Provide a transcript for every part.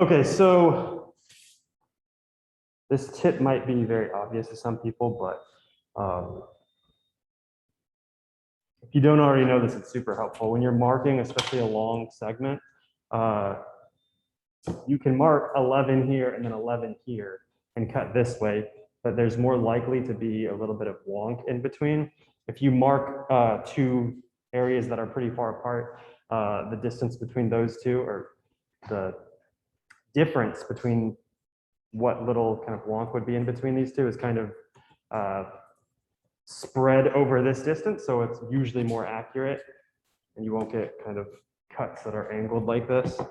Okay, so this tip might be very obvious to some people, but if you don't already know this, it's super helpful. When you're marking, especially a long segment, you can mark 11 here and then 11 here and cut this way, but there's more likely to be a little bit of wonk in between. If you mark two areas that are pretty far apart, the distance between those two, or the difference between what little kind of wonk would be in between these two, is kind of spread over this distance, so it's usually more accurate and you won't get kind of cuts that are angled like this. So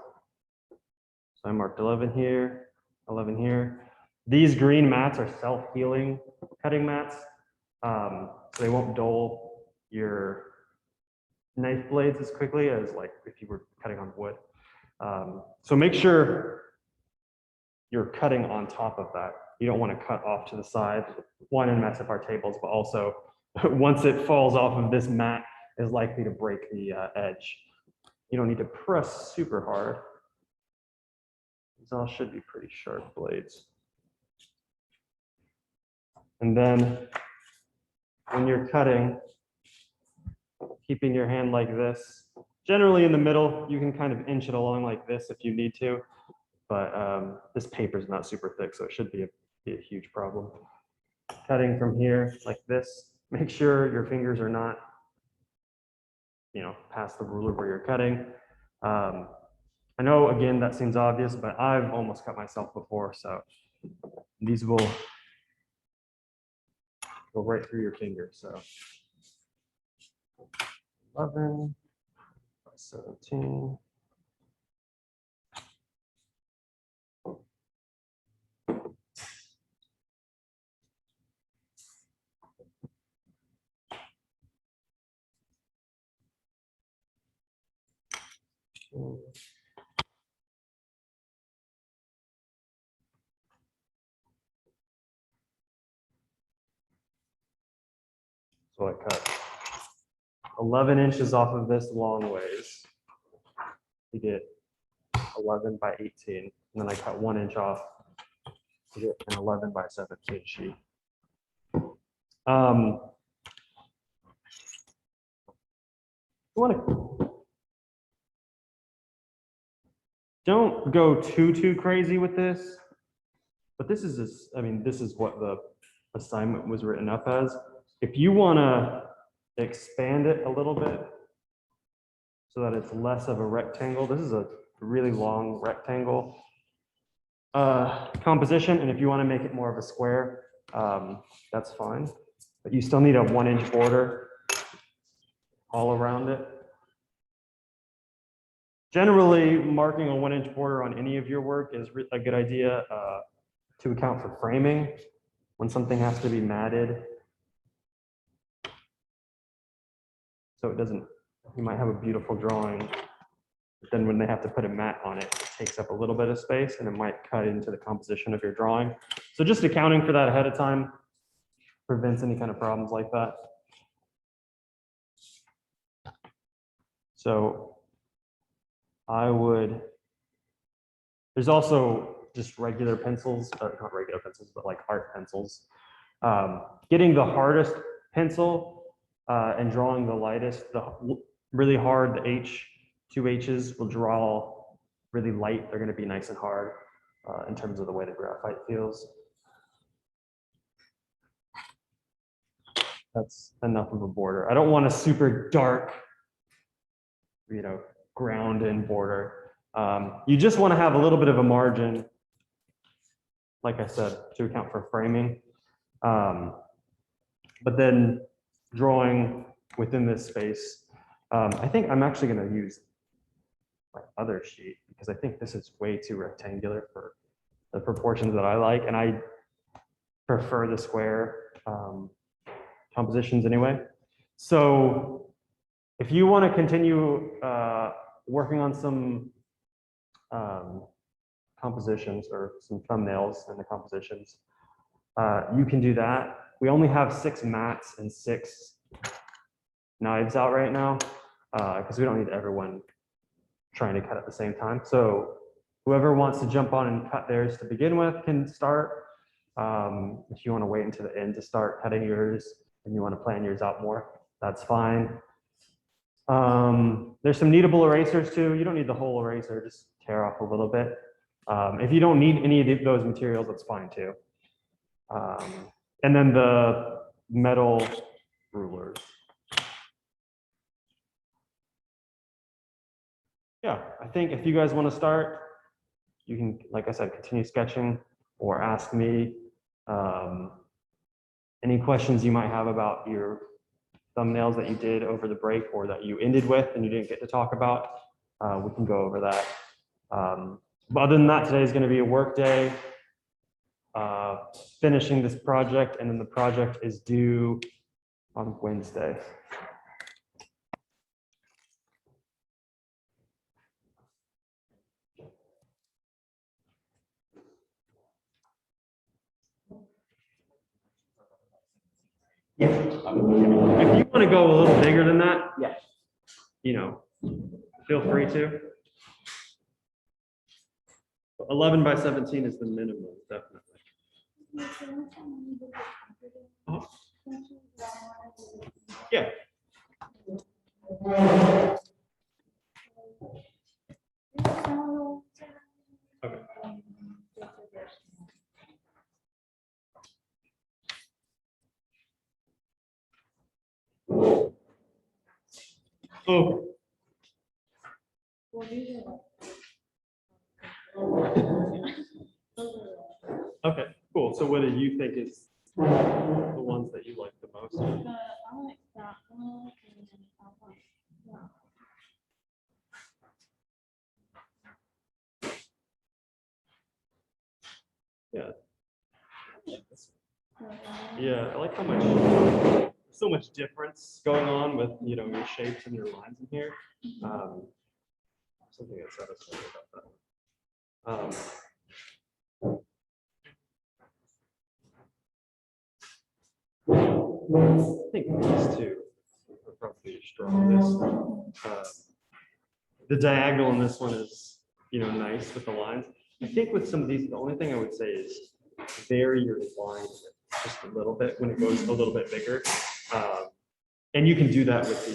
I marked 11 here, 11 here. These green mats are self-healing cutting mats, so they won't dull your knife blades as quickly as like if you were cutting on wood. So make sure you're cutting on top of that. You don't want to cut off to the side, one, and mess up our tables, but also once it falls off of this mat, is likely to break the edge. You don't need to press super hard. These all should be pretty sharp blades. And then when you're cutting, keeping your hand like this, generally in the middle, you can kind of inch it along like this if you need to, but this paper is not super thick, so it should be a huge problem. Cutting from here like this, make sure your fingers are not, past the ruler where you're cutting. I know, again, that seems obvious, but I've almost cut myself before, so these will go right through your fingers. So 11 by 17. So I cut 11 inches off of this long ways to get 11 by 18. And then I cut 1 inch off to get an 11 by 17 sheet. Don't go too crazy with this, but this is what the assignment was written up as. If you want to expand it a little bit so that it's less of a rectangle, this is a really long rectangle composition, and if you want to make it more of a square, that's fine, but you still need a 1 inch border all around it. Generally, marking a 1 inch border on any of your work is a good idea to account for framing when something has to be matted. So it doesn't, you might have a beautiful drawing, but then when they have to put a mat on it, it takes up a little bit of space and it might cut into the composition of your drawing. So just accounting for that ahead of time prevents any kind of problems like that. So there's also just regular pencils, not regular pencils, but like art pencils. Getting the hardest pencil and drawing the lightest, really hard, the two H's will draw really light. They're going to be nice and hard in terms of the way the graphite feels. That's enough of a border. I don't want a super dark, ground in border. You just want to have a little bit of a margin, like I said, to account for framing. But then drawing within this space, I think I'm actually going to use my other sheet because I think this is way too rectangular for the proportions that I like, and I prefer the square compositions anyway. So if you want to continue working on some compositions or some thumbnails in the compositions, you can do that. We only have 6 mats and 6 knives out right now because we don't need everyone trying to cut at the same time. So whoever wants to jump on and cut theirs to begin with can start. If you want to wait until the end to start cutting yours and you want to plan yours out more, that's fine. There's some kneadable erasers too. You don't need the whole eraser, just tear off a little bit. If you don't need any of those materials, that's fine too. And then the metal rulers. Yeah, I think if you guys want to start, you can, like I said, continue sketching or ask me any questions you might have about your thumbnails that you did over the break or that you ended with and you didn't get to talk about. We can go over that. But other than that, today is going to be a work day, finishing this project, and then the project is due on Wednesday. Yeah. If you want to go a little bigger than that, Yeah. you know, feel free to. 11 by 17 is the minimum, definitely. Oh. Yeah. Okay. Oh. Okay, cool. So what do you think is the ones that you like the most? I like that one and then I like that. Yeah. So, Yeah, I like how much, so much difference going on with, you know, your shapes and your lines in here. Something that's satisfying about that. I think these two are probably your strongest. The diagonal in this one is, you know, nice with the lines. I think with some of these, the only thing I would say is vary your line just a little bit when it goes a little bit bigger. And you can do that with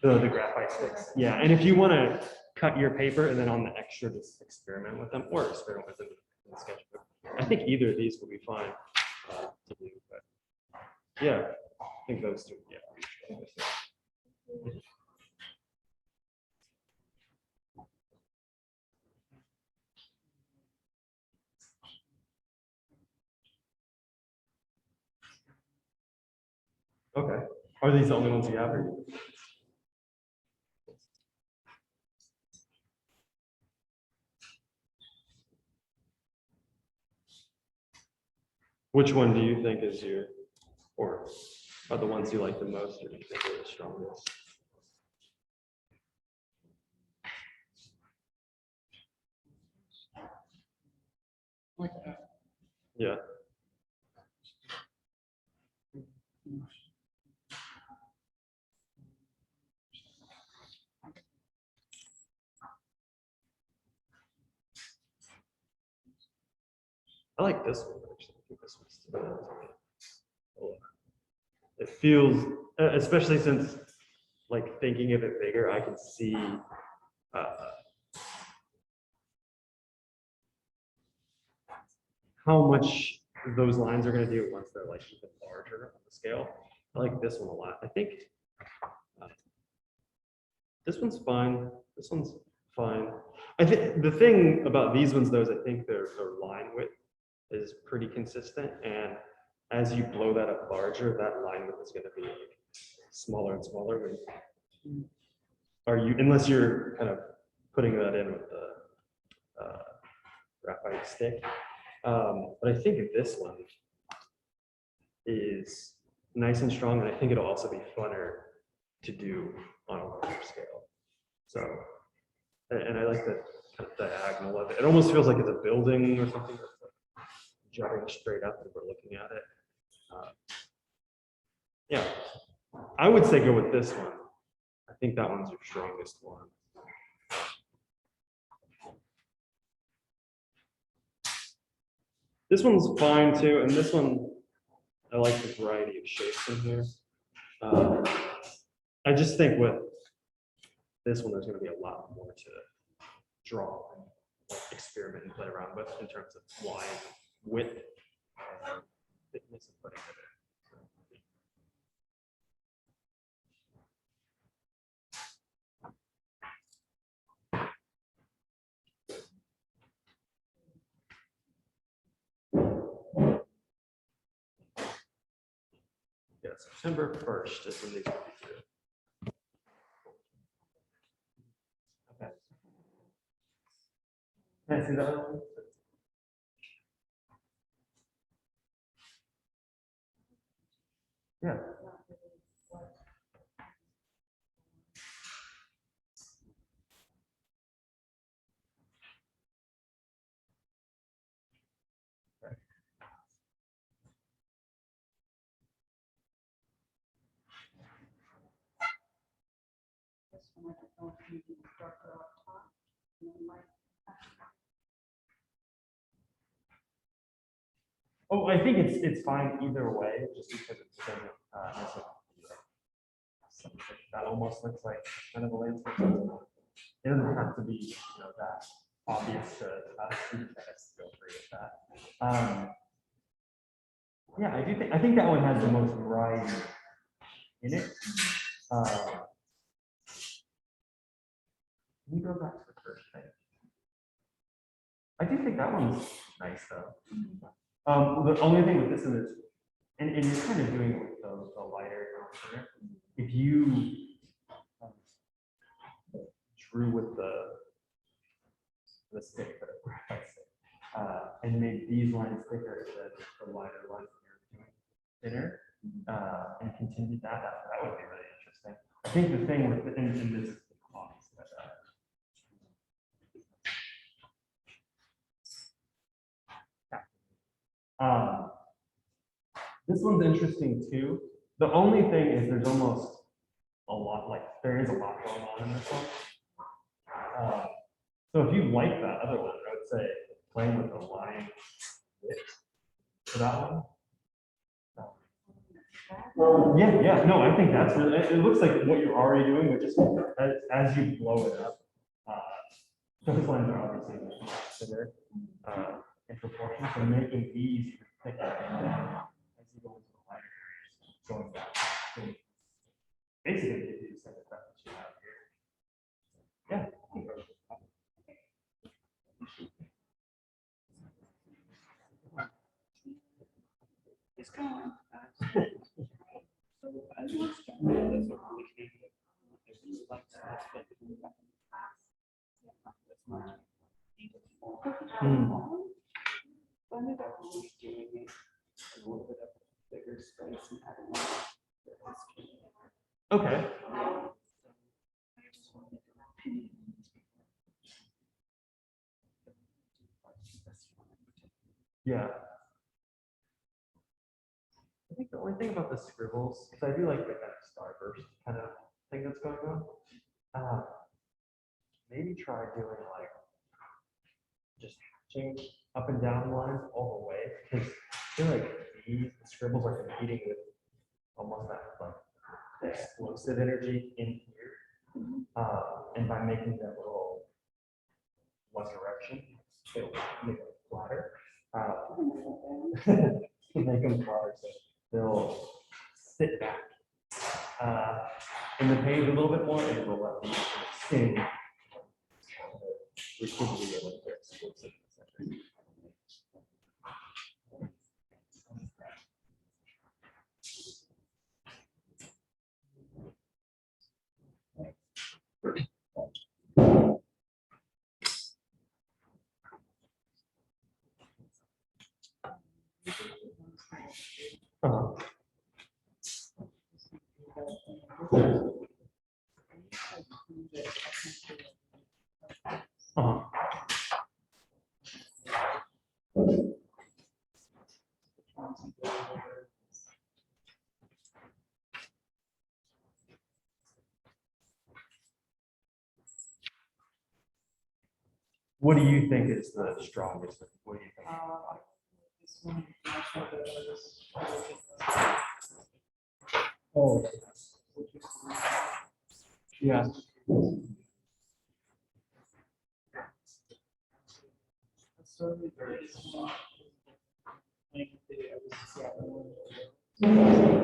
the graphite sticks. Yeah, and if you want to cut your paper and then on the extra, just experiment with them or experiment with them in the sketchbook. I think either of these will be fine to do, but yeah, I think those two, yeah. Okay. Are these the only ones you have? Or? Which one do you think is your, or are the ones you like the most, or do you think are the strongest? Like that. Yeah. I like this one actually. I think this one's it feels, especially since like thinking of it bigger, I can see how much those lines are going to do once they're like even larger on the scale. I like this one a lot. I think this one's fine. This one's fine. I think the thing about these ones though is I think their line width is pretty consistent, and as you blow that up larger, that line width is going to be like smaller and smaller. When are you, unless you're kind of putting that in with the graphite stick. But I think this one is nice and strong, and I think it'll also be funner to do on a larger scale. So, and I like the kind of diagonal of it. It almost feels like it's a building or something that's like jutting straight up and we're looking at it. Yeah, I would say go with this one. I think that one's your strongest one. This one's fine too, and this one, I like the variety of shapes in here. I just think with this one, there's gonna be a lot more to draw and like, experiment and play around with in terms of line, width, and thickness of putting it in. Yeah, September 1st is when these will be due. Okay. Can I see that one? Yeah. This one, I don't know if you can darker up top. And then light. Oh, I think it's fine either way, just because it's kind of, something that almost looks like kind of a landscape. It doesn't have to be, that obvious to a student that has to go through with that. Yeah, I think that one has the most variety in it. Can you go back to the first thing? I do think that one's nice though. The only thing with this one is, and you're kind of doing it with the lighter color. If you drew with the stick, and made these lines thicker than the lighter lines that you're doing thinner, and continued that would be really interesting. I think the thing with and this is the cost, but, this one's interesting too. The only thing is there's almost a lot, like there is a lot going on in this one. So if you like that other one, I would say playing with the line width for that one. Yeah, no, I think that's really, it looks like what you're already doing, but just as you blow it up, those lines are obviously much thinner in proportion, so making these thicker as you go into the lighter areas, going back. So basically, you do the same effect that you have here. Yeah. It's kind of like. So I lost track of this or we can do it. It's like that, but that's my. Ended up just doing it a little bit of bigger space and adding on. Okay. Yeah. I think the only thing about the scribbles, because I do like the kind of starburst kind of thing that's going on. Maybe try doing like just hatching up and down lines all the way, because I feel like these scribbles are competing with almost that like explosive energy in here. And by making that little one direction, it'll make it flatter. Make them flatter, so they'll sit back in the page a little bit more, and it will let them sing, which could be a little bit explosive. What do you think is the strongest? What do you think? Oh. Yeah.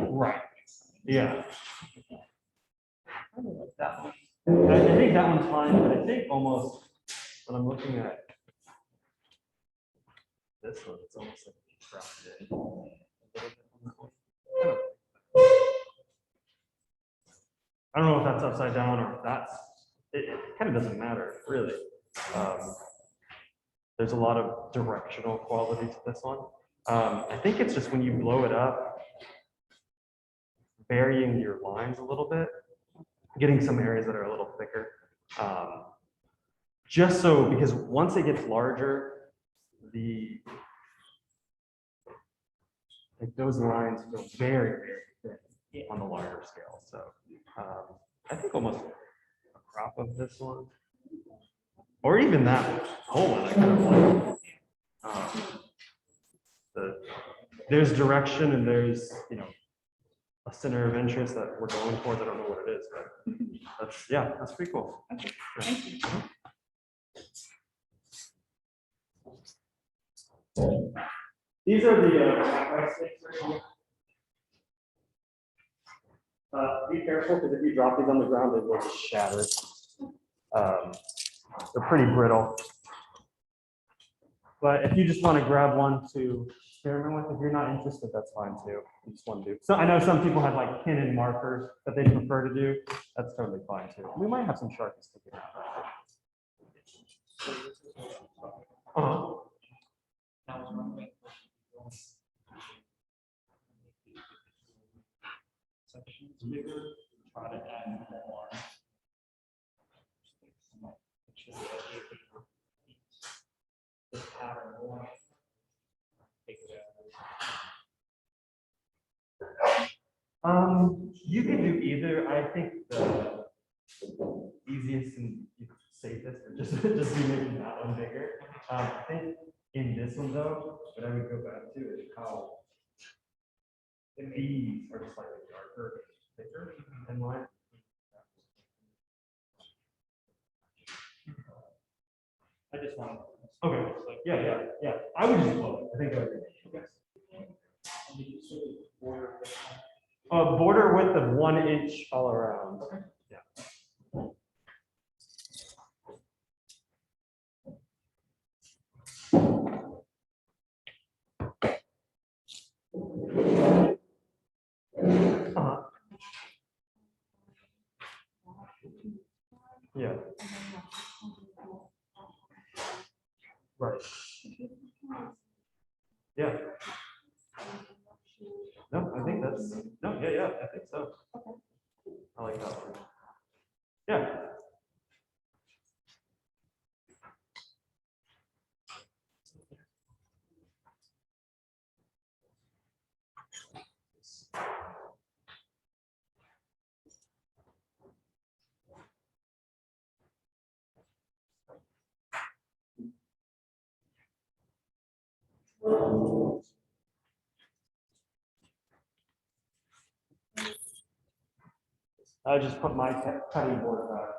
Right. Yeah. I don't like that one. I think that one's fine, but I think almost when I'm looking at this one, it's almost like dropped in a little bit on that one. I don't know if that's upside down or if that's, it kind of doesn't matter, really. There's a lot of directional quality to this one. I think it's just when you blow it up, varying your lines a little bit, getting some areas that are a little thicker. Just so, because once it gets larger, like those lines feel very, very thin on the larger scale. So I think almost a crop of this one, or even that whole one, I kind of like. There's direction and there's, you know, a center of interest that we're going towards. I don't know what it is, but that's, yeah, that's pretty cool. Okay, thank you. These are the upright stakes right here. Be careful because if you drop these on the ground, they will just shatter. They're pretty brittle. But if you just want to grab one to experiment with, if you're not interested, that's fine too. You just want to do. So I know some people have like pin and markers that they prefer to do. That's totally fine too. We might have some Sharpies sticking out. Uh-huh. Sections bigger, try to add more. This pattern more. Take it out. You can do either. I think the easiest and safest, or just be making that one bigger. I think in this one though, what I would go back to is how these are slightly darker, thicker than mine. I just want. Okay. Yeah. I would just blow it. I think that would be border width of 1 inch all around. Okay. Yeah. Uh-huh. Yeah. Right. Yeah. No, I think that's, no, yeah, I think so. I like that one. Yeah. I just put my cutting board back.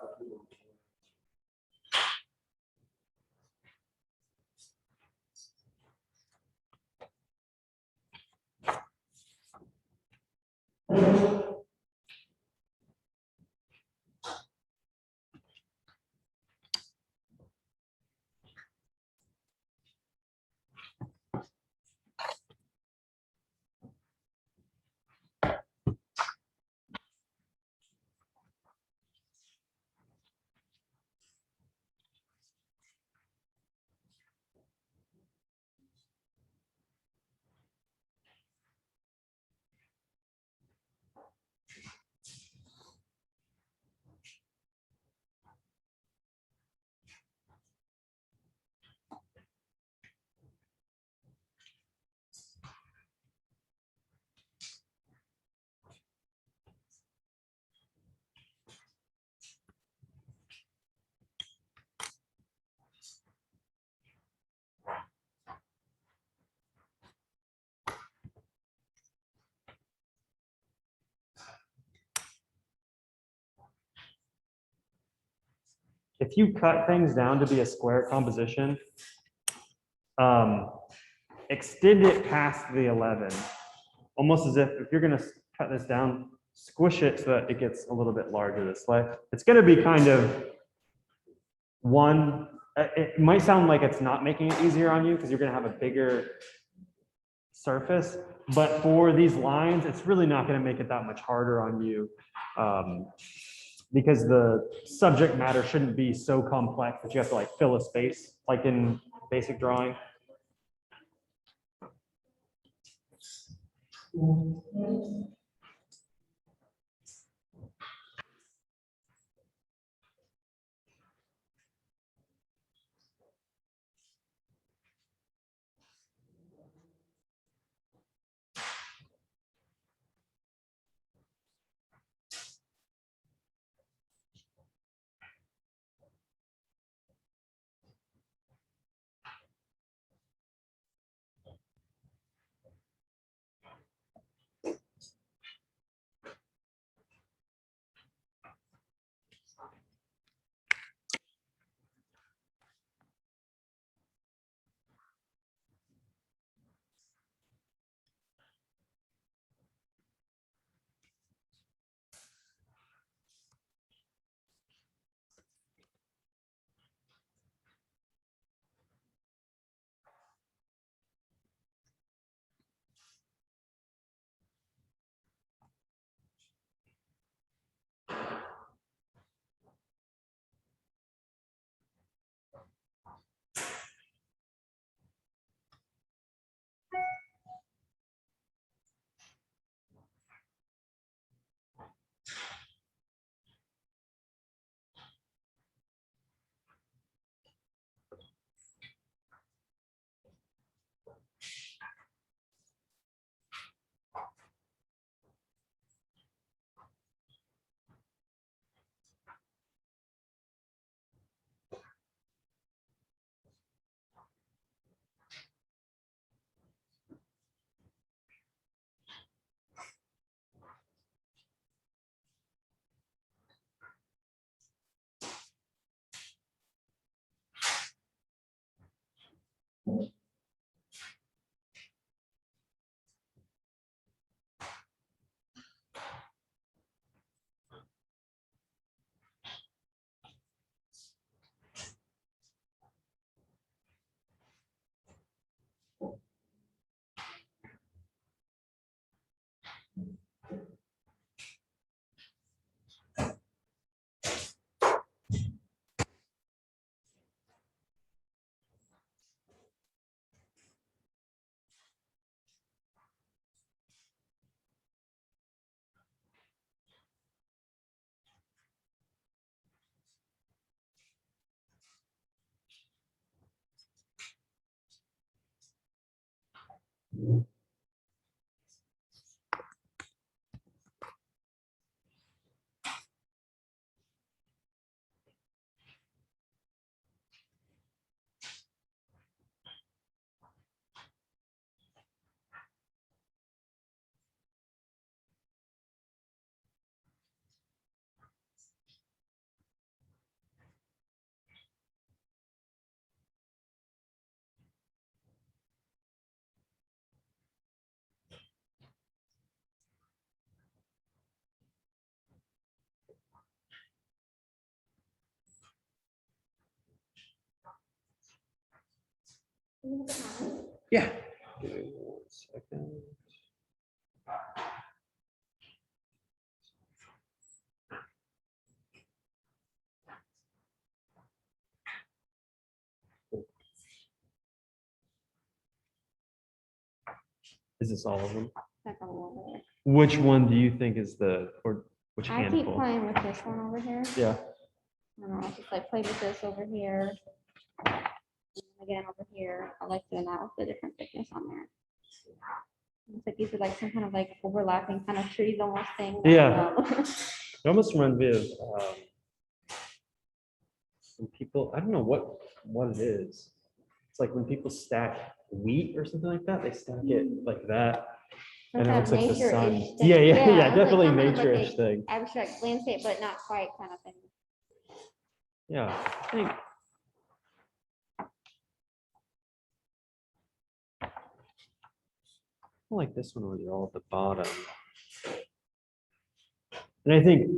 if you cut things down to be a square composition, extend it past the 11, almost as if you're gonna cut this down, squish it so that it gets a little bit larger this way. It's gonna be kind of it might sound like it's not making it easier on you because you're gonna have a bigger surface, but for these lines, it's really not gonna make it that much harder on you because the subject matter shouldn't be so complex that you have to like fill a space like in basic drawing. Yeah. Give me 1 second. Is this all of them? That's a little bit. Which one do you think is or which I keep handful? playing with this one over here. Yeah. I don't know, I just like play with this over here. And again, over here, I like doing that with the different thickness on there. It's like these are like some kind of like overlapping kind of trees almost thing. Yeah. It almost reminds me of when people, I don't know what it is. It's like when people stack wheat or something like that, they stack it like that. And it looks like the sun. nature-ish thing. Yeah, Yeah, yeah, it's like definitely kind of like nature-ish a thing. Abstract landscape, but not quite kind of thing. Yeah, I think. I like this one where they're all at the bottom. And I think,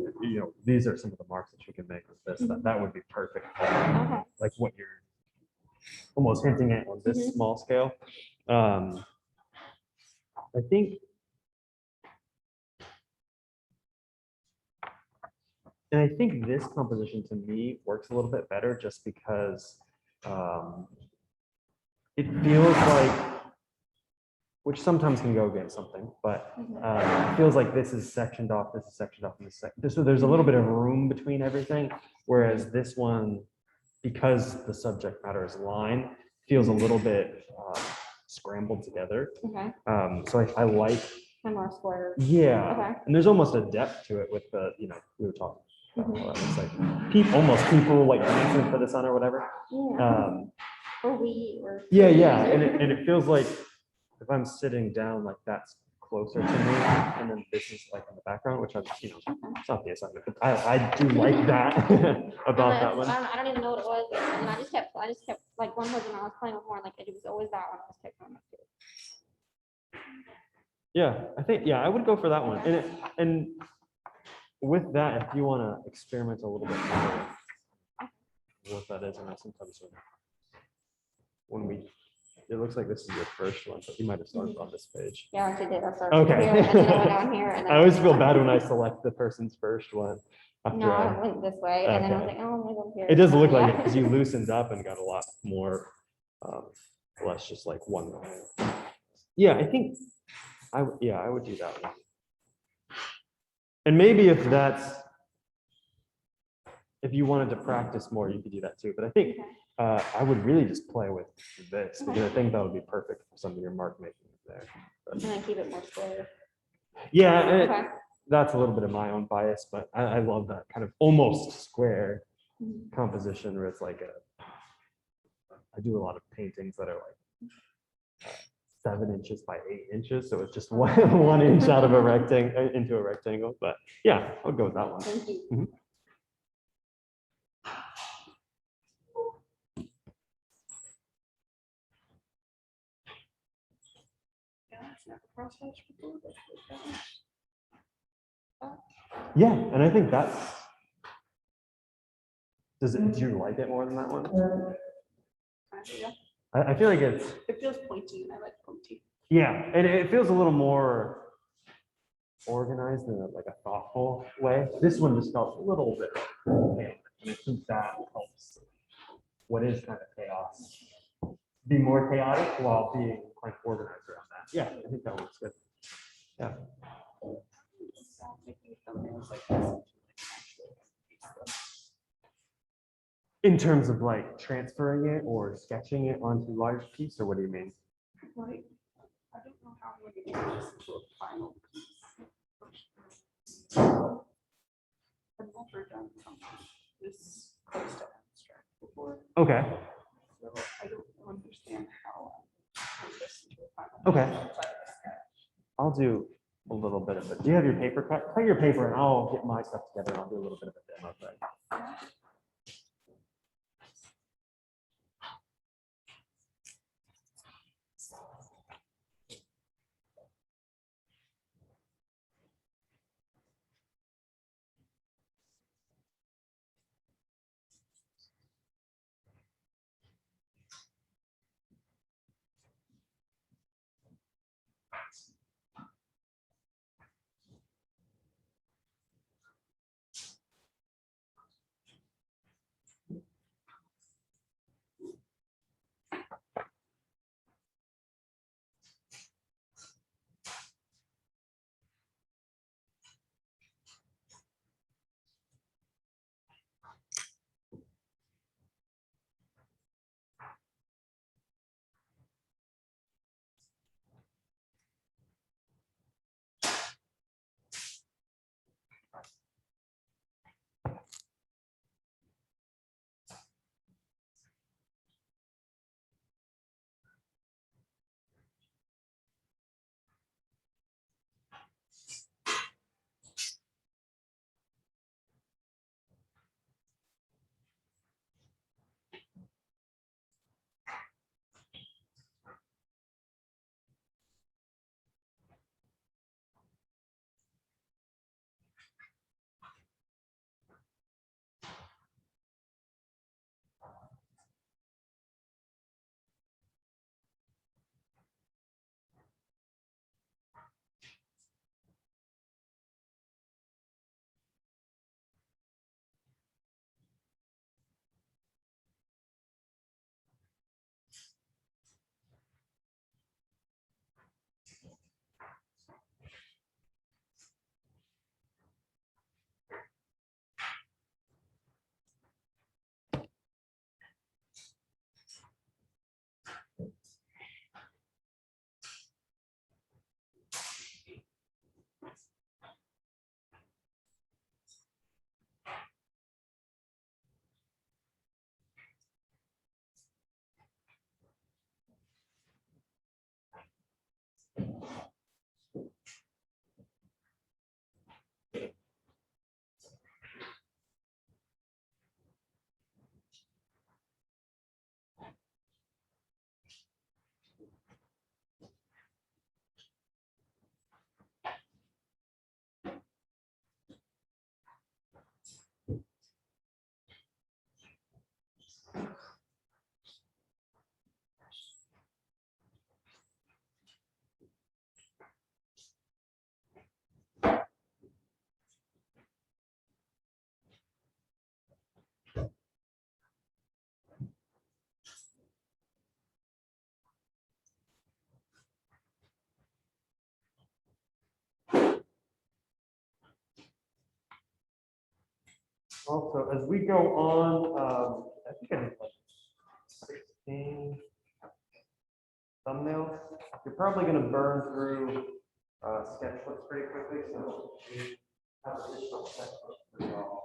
these are some of the marks that you can make with this. That would be perfect. Okay. Like what you're almost hinting at on this Mhm. small scale. I think. And I think this composition to me works a little bit better just because it feels like, which sometimes can go against something, but it feels like this is sectioned off, this is sectioned off, and so there's a little bit of room between everything. Whereas this one, because the subject matter is line, feels a little bit scrambled together. Okay. So I like, Kind of more square. yeah, Okay. and there's almost a depth to it with the, we were talking about Mhm. how that looks like almost people like dancing for the sun or whatever. Yeah. Or we or. Yeah, and it feels like if I'm sitting down, like that's closer to me, and then this is like in the background, which it's not the assignment, but I do like that about that one. I don't even know what it was, and I just kept like one was when I was playing with more, like it was always that one I was picking on. Yeah, I think, I would go for that one. And with that, if you want to experiment a little bit more with what that is, and I sometimes when we, it looks like this is your first one, but you might have started on this page. Yeah, I actually did. I started Okay. here, and then I went down here, and then I always feel bad when I select the person's first one. No, after I went this way, and then I was Okay. like, oh, maybe I'm here. It does look like it Yeah. because you loosened up and got a lot more, less just like one. Yeah, I think I would do that one. And maybe if you wanted to practice more, you could do that too. But I think I would really just play with this because I think that would be perfect for some of your mark making there. And then keep it more square. Yeah, and Okay. that's a little bit of my own bias, but I love that kind of almost square Mhm. composition where it's like I do a lot of paintings that are like 7 inches by 8 inches, so it's just one inch out of a rectangle into a rectangle. But yeah, I'll go with that one. Thank you. Mhm. Yeah, it's never crossed hatch before, but that one. Yeah, and I think that's. Do you like it more than that one? Yeah. I feel like it's. It feels pointy, and I like pointy. Yeah, and it feels a little more organized in like a thoughtful way. This one just felt a little bit chaotic, and I think that helps what is kind of chaos be more chaotic while being quite organized around that. Yeah, I think that works good. Yeah. Making thumbnails like this. In terms of like transferring it or sketching it onto large piece, or what do you mean? Like, I don't know how I'm going to do this into a final piece. I've never done something this close to abstract before, Okay. so I don't understand how I turn this into a final. Okay. piece outside of a sketch. I'll do a little bit of it. Do you have your paper cut? Cut your paper and I'll get my stuff together and I'll do a little bit of a demo thing. Also, as we go on, I think I did like 16 thumbnails. You're probably going to burn through sketchbooks pretty quickly, so we have additional sketchbooks as well.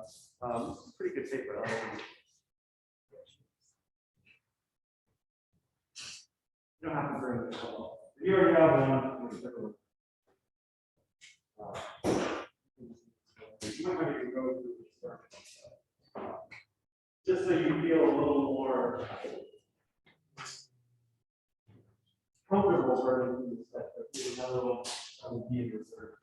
This is pretty good paper. I like it. You don't have to bring this all. If you already have one, you might not even go through this. Just so you feel a little more comfortable burning through the stuff. There's another little idea reserved.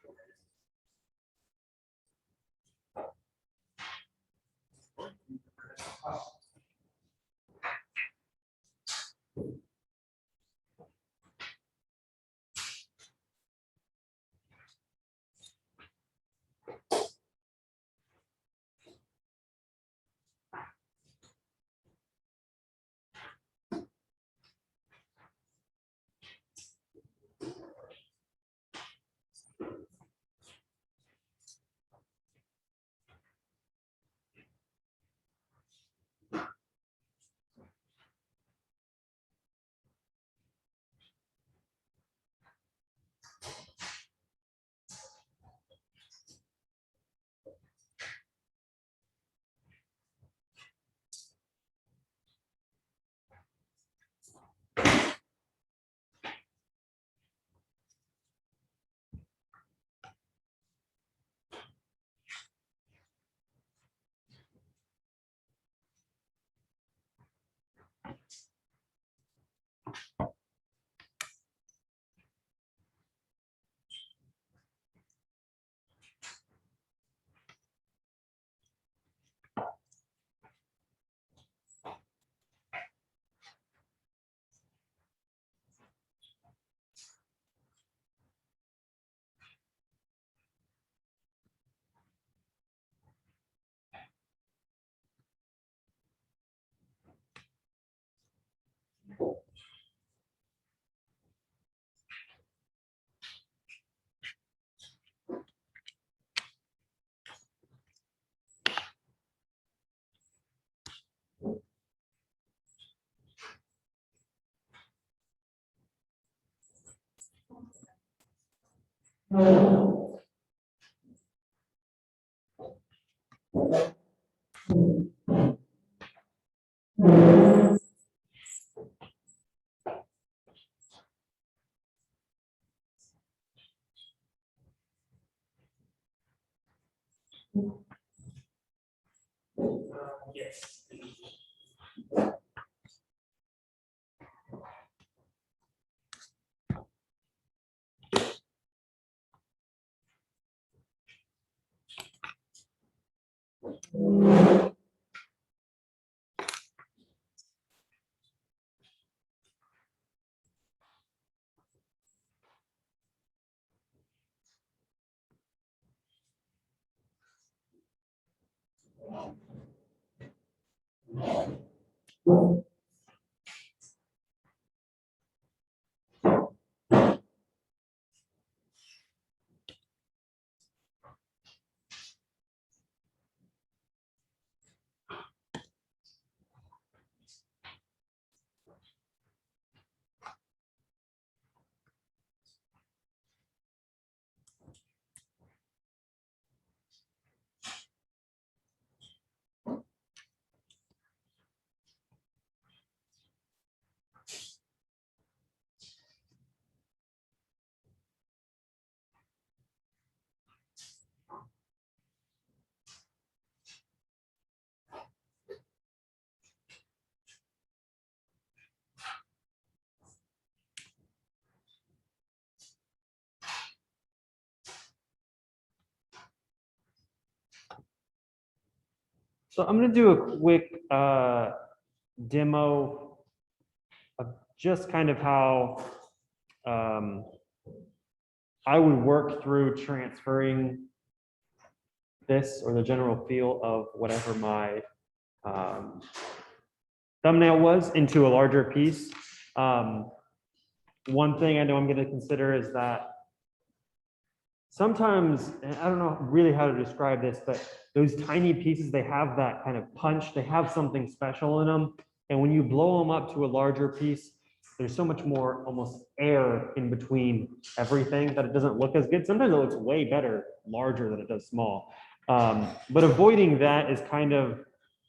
Yes. So I'm going to do a quick demo of just kind of how I would work through transferring this or the general feel of whatever my thumbnail was into a larger piece. One thing I know I'm going to consider is that sometimes, and I don't know really how to describe this, but those tiny pieces, they have that kind of punch, they have something special in them. And when you blow them up to a larger piece, there's so much more almost air in between everything that it doesn't look as good. Sometimes it looks way better larger than it does small. But avoiding that is kind of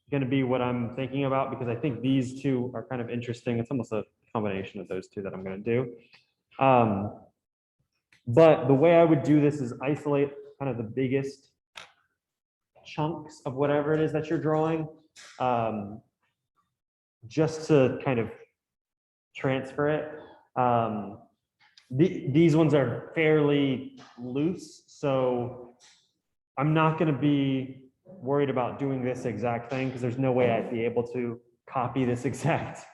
going to be what I'm thinking about, because I think these two are kind of interesting. It's almost a combination of those two that I'm going to do. But the way I would do this is isolate kind of the biggest chunks of whatever it is that you're drawing, just to kind of transfer it. These ones are fairly loose, so I'm not going to be worried about doing this exact thing, because there's no way I'd be able to copy this exact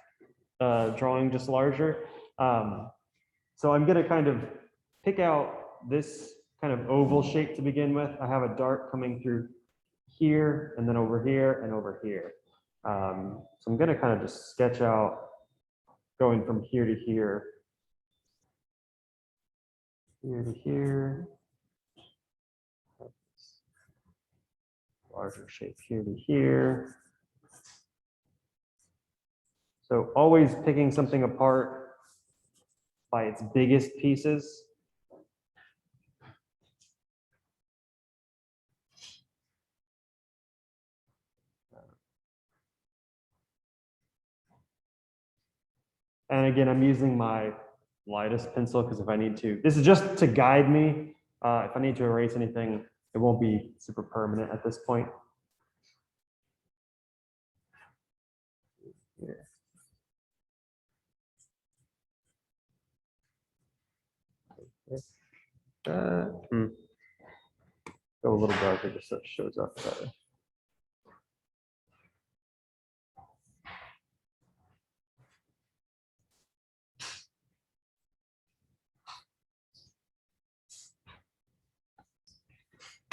drawing just larger. So I'm going to kind of pick out this kind of oval shape to begin with. I have a dart coming through here and then over here and over here. So I'm going to kind of just sketch out going from here to here, here to here, larger shape here to here. So always picking something apart by its biggest pieces. And again, I'm using my lightest pencil because if I need to, this is just to guide me. If I need to erase anything, it won't be super permanent at this point. Here. Go a little darker just so it shows up better.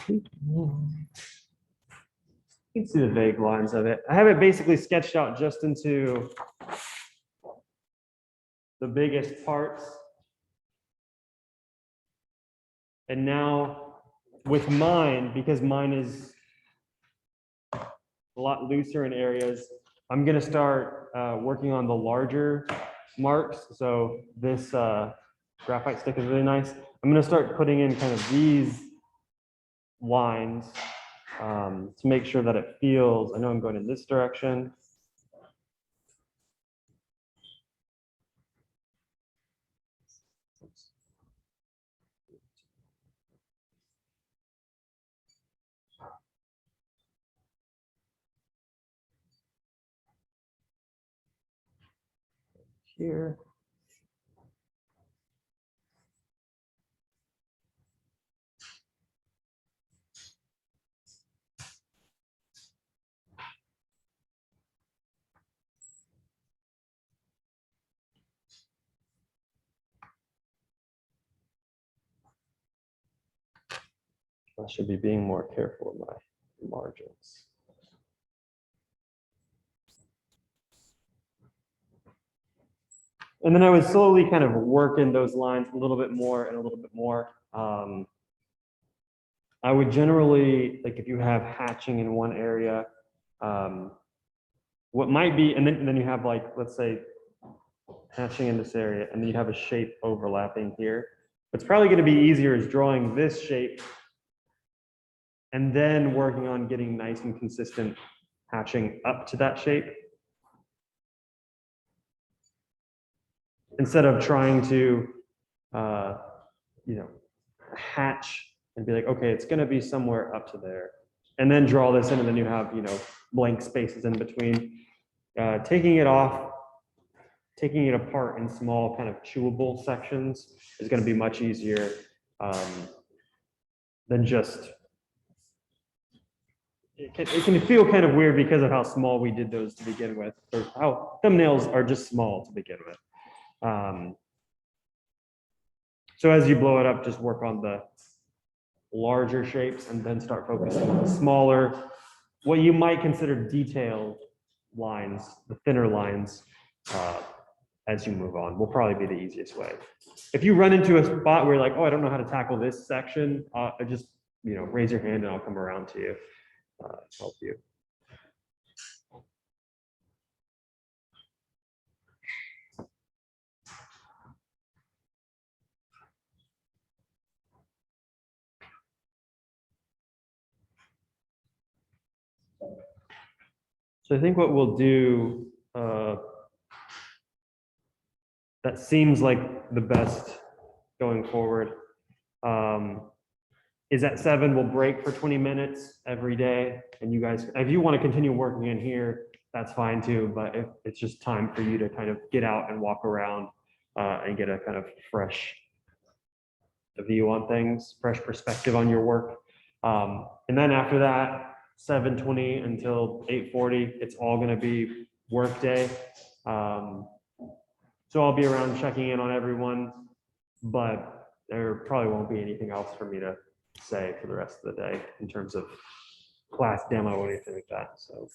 You can see the vague lines of it. I have it basically sketched out just into the biggest parts. And now with mine, because mine is a lot looser in areas, I'm going to start working on the larger marks. So this graphite stick is really nice. I'm going to start putting in kind of these lines to make sure that it feels, I know I'm going in this direction. Here. I should be being more careful with my margins. And then I would slowly kind of work in those lines a little bit more and a little bit more. I would generally, like if you have hatching in one area, what might be, and then you have like, let's say hatching in this area, and then you have a shape overlapping here. What's probably going to be easier is drawing this shape and then working on getting nice and consistent hatching up to that shape. Instead of trying to, hatch and be like, okay, it's going to be somewhere up to there, and then draw this in, and then you have, blank spaces in between. Taking it off, taking it apart in small kind of chewable sections is going to be much easier than just. It can feel kind of weird because of how small we did those to begin with, or how thumbnails are just small to begin with. So as you blow it up, just work on the larger shapes and then start focusing on the smaller, what you might consider detailed lines, the thinner lines, as you move on will probably be the easiest way. If you run into a spot where you're like, oh, I don't know how to tackle this section, just, raise your hand and I'll come around to you, to help you. So I think what we'll do, that seems like the best going forward, is at 7, we'll break for 20 minutes every day. And you guys, if you want to continue working in here, that's fine too. But if it's just time for you to kind of get out and walk around and get a kind of fresh view on things, fresh perspective on your work. And then after that, 7:20 until 8:40, it's all going to be work day. So I'll be around checking in on everyone, but there probably won't be anything else for me to say for the rest of the day in terms of class demo or anything like that. So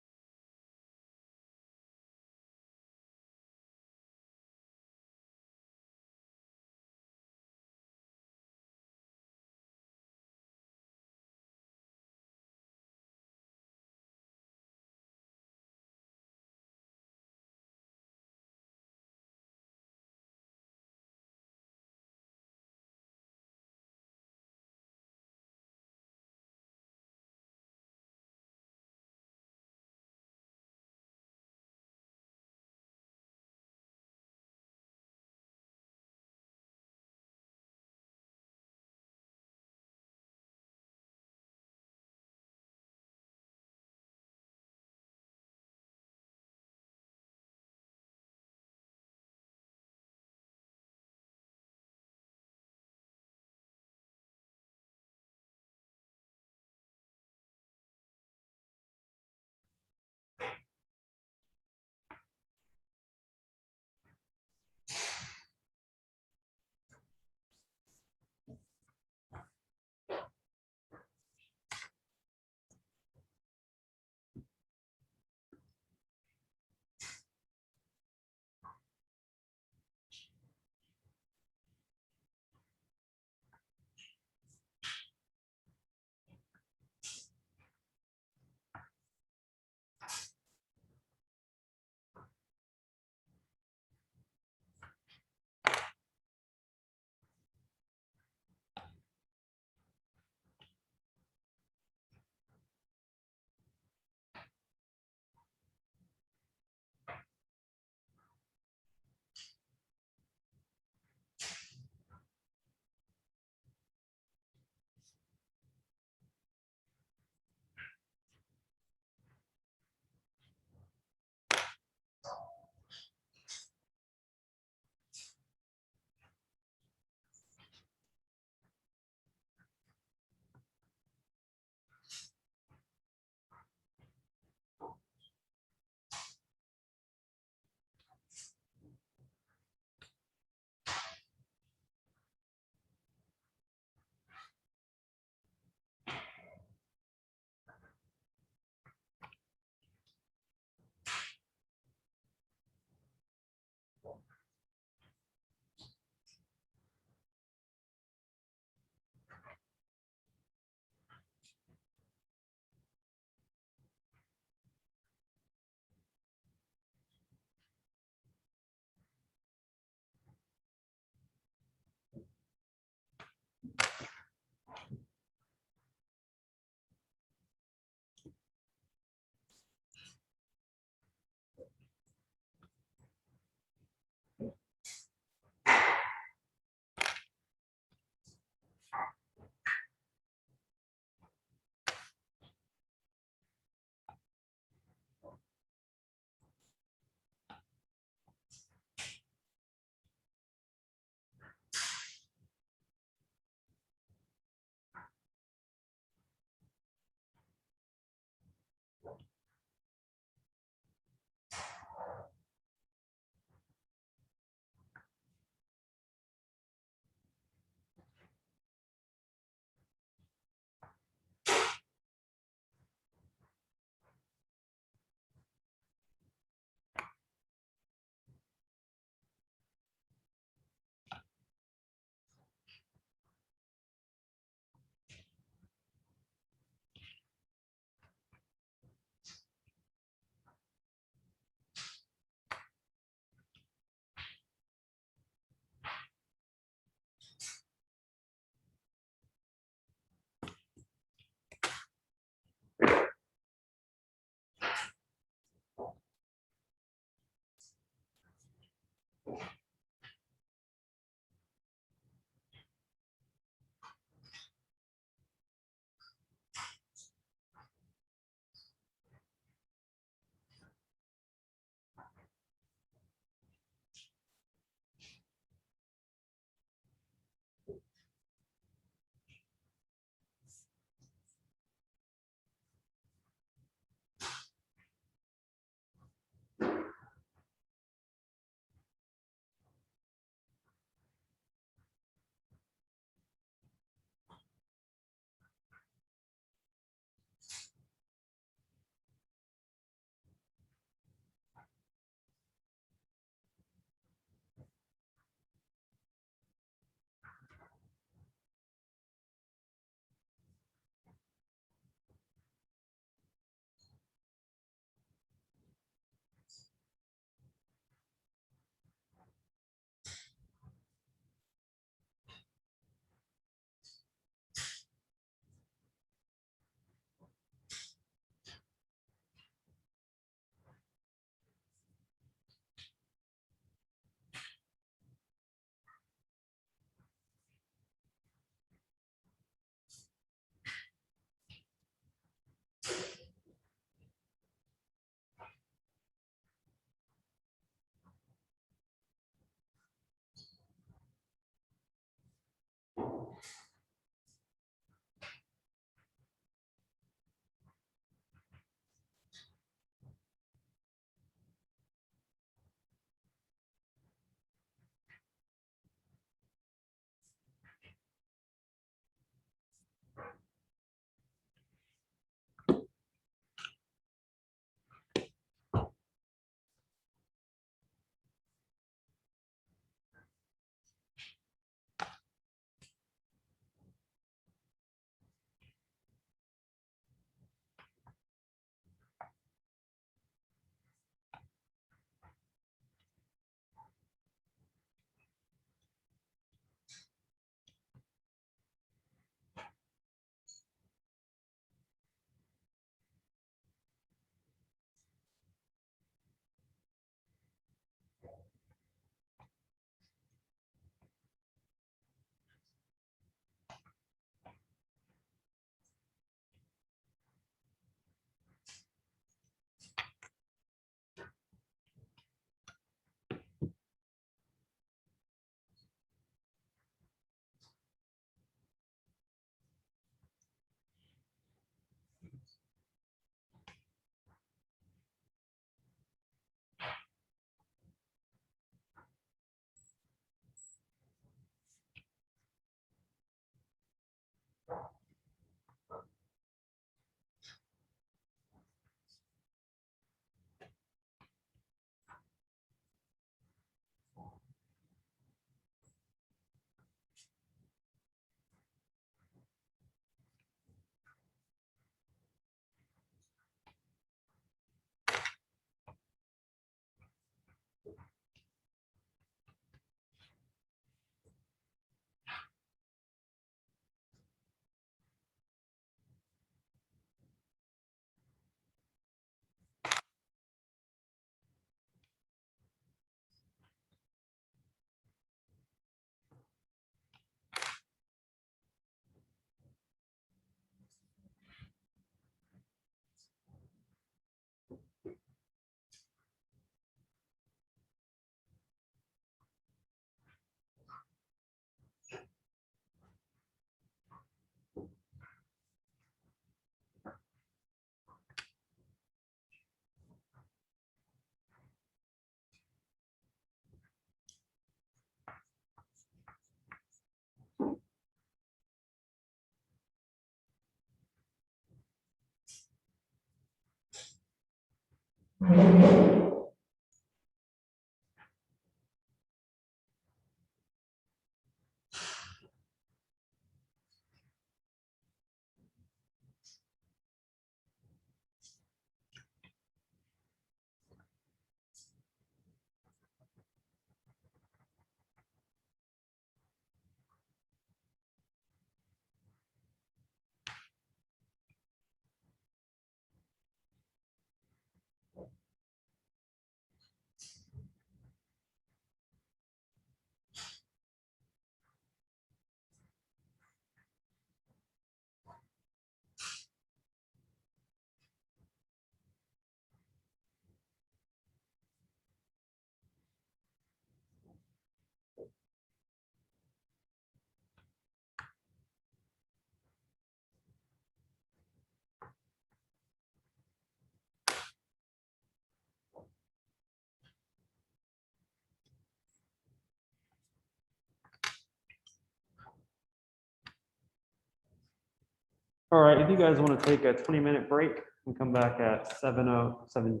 All right, if you guys want to take a 20-minute break and come back at 7:21,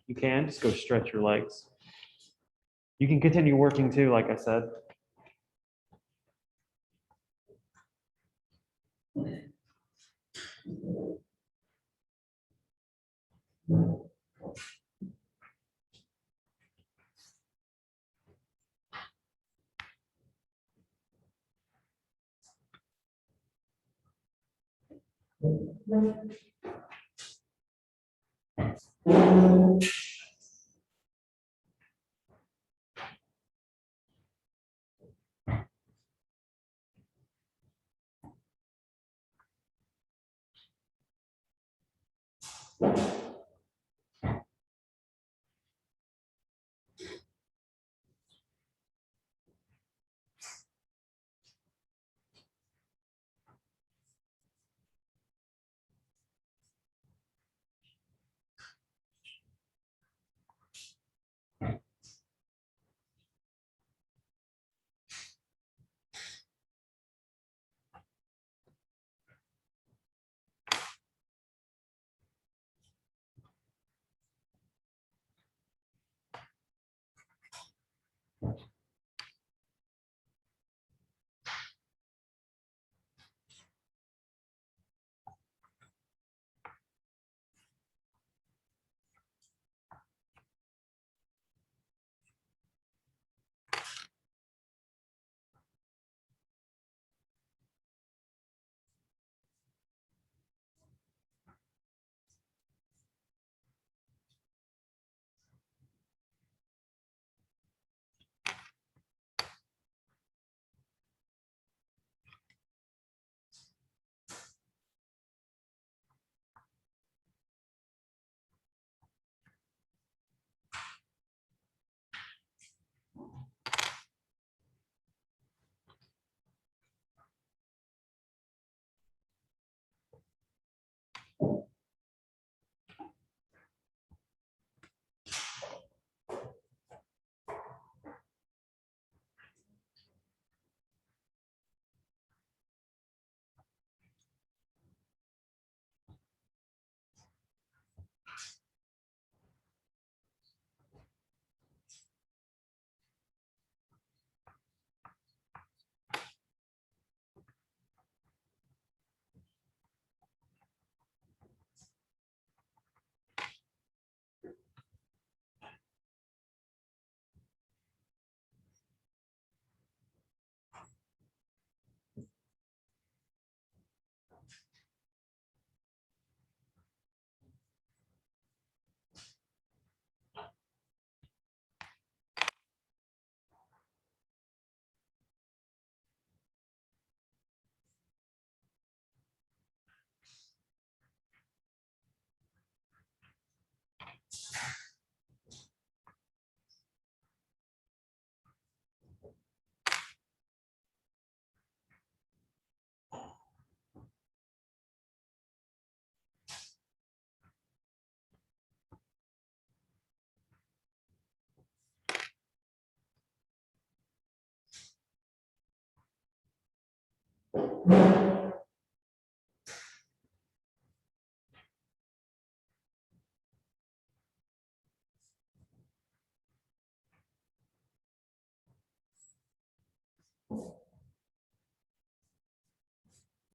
you can just go stretch your legs. You can continue working too, like I said.